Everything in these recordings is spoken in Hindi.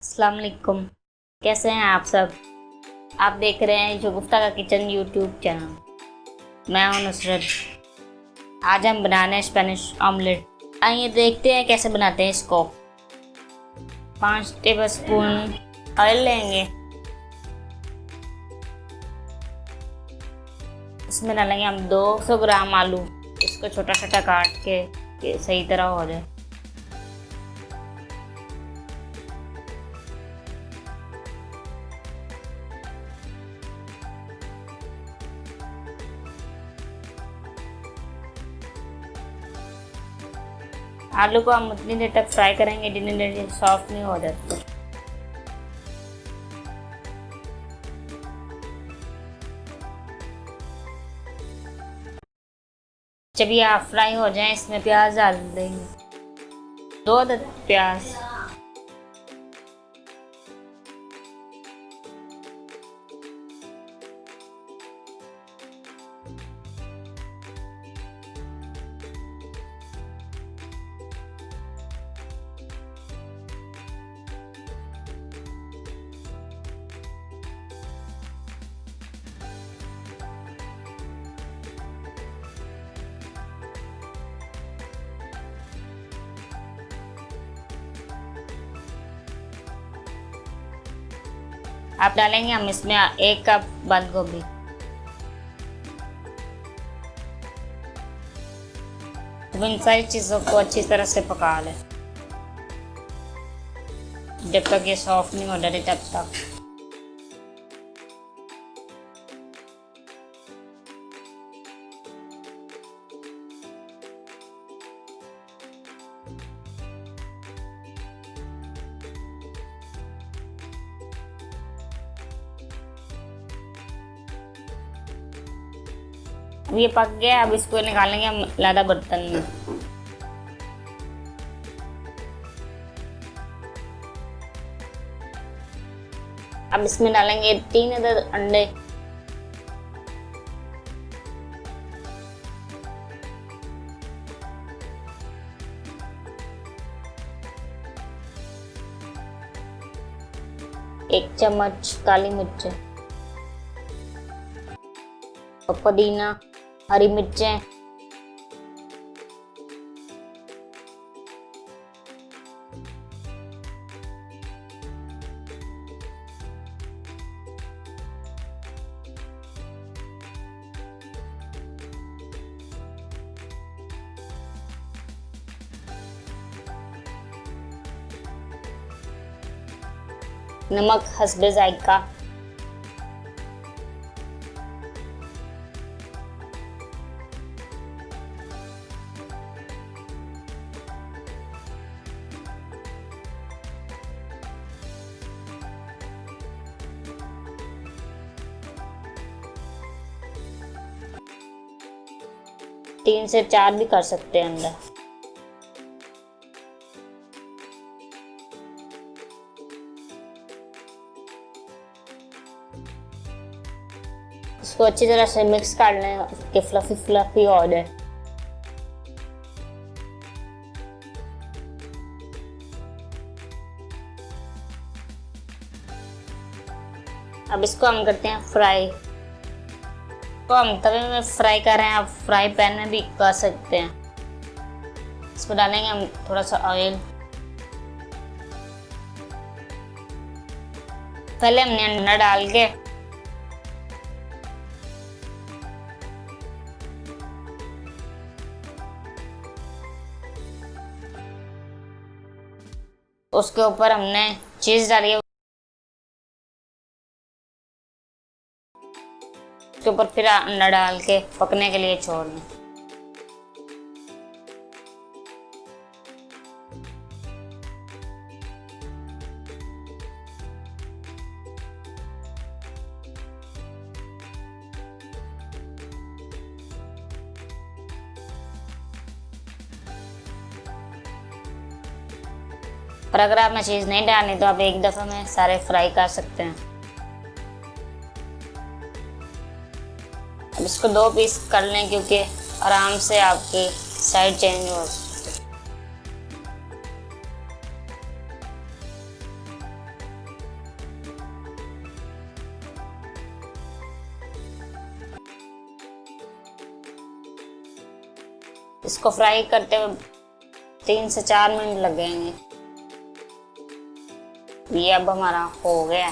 अस्सलाम वालेकुम। कैसे हैं आप सब? आप देख रहे हैं शगुफ्ता का किचन यूट्यूब चैनल। मैं हूं नुसरत। आज हम बनाने हैं स्पेनिश ऑमलेट। आइए देखते हैं कैसे बनाते हैं इसको। 5 टेबलस्पून ऑयल लेंगे। इसमें डालेंगे हम 200 ग्राम आलू। इसको छोटा छोटा काट के सही तरह हो जाए। आलू को हम उतनी देर तक फ्राई करेंगे जितनी देर सॉफ्ट नहीं हो जाती। जब ये फ्राई हो जाए इसमें प्याज डाल देंगे। 2 अदद प्याज। आप डालेंगे हम इसमें 1 कप बंद गोभी। अब इन सारी चीज़ों को अच्छी तरह से पका लें जब तक ये सॉफ्ट नहीं हो जाती तब तक। अब ये पक गया। अब इसको निकालेंगे हम अलग बर्तन में। अब इसमें डालेंगे 3 अदद अंडे। एक चम्मच काली मिर्च और पुदीना, हरी मिर्चें, नमक हस्बे जायका, तीन से 4 भी कर सकते हैं अंडा। इसको अच्छी तरह से मिक्स कर लें कि फ्लफी फ्लफी हो जाए। अब इसको हम करते हैं फ्राई। तो हम तवे में फ्राई कर रहे हैं, आप फ्राई पैन में भी कर सकते हैं। इसमें डालेंगे हम थोड़ा सा ऑयल। पहले हमने अंडा डाल के उसके ऊपर हमने चीज़ डाली। उसके ऊपर फिर अंडा डाल के पकने के लिए छोड़ दें। और अगर आपने चीज़ नहीं डालनी तो आप एक दफ़ा में सारे फ्राई कर सकते हैं। अब इसको 2 पीस कर लें क्योंकि आराम से आपकी साइड चेंज हो सकती है। इसको फ्राई करते हुए 3 से 4 मिनट लगेंगे। ये अब हमारा हो गया।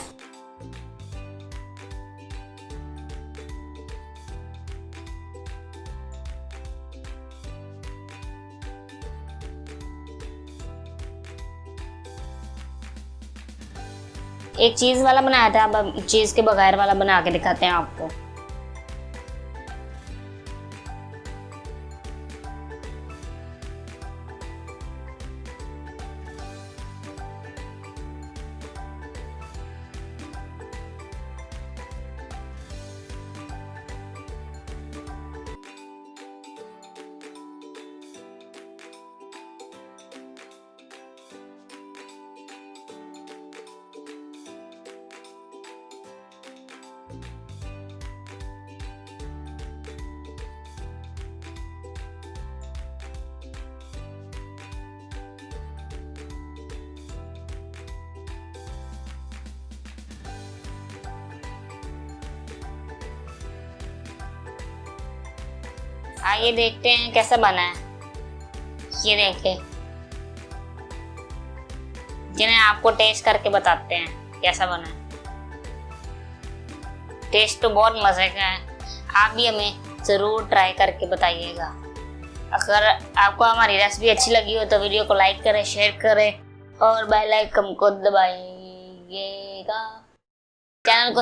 एक चीज वाला बनाया था, अब चीज के बगैर वाला बना के दिखाते हैं आपको। आइए देखते हैं कैसा बना है। ये देखिए, जिन्हें आपको टेस्ट करके बताते हैं कैसा बना है। टेस्ट तो बहुत मजे का है, आप भी हमें जरूर ट्राई करके बताइएगा। अगर आपको हमारी रेसिपी अच्छी लगी हो तो वीडियो को लाइक करें, शेयर करें और बेल आइकन को दबाइएगा। चैनल को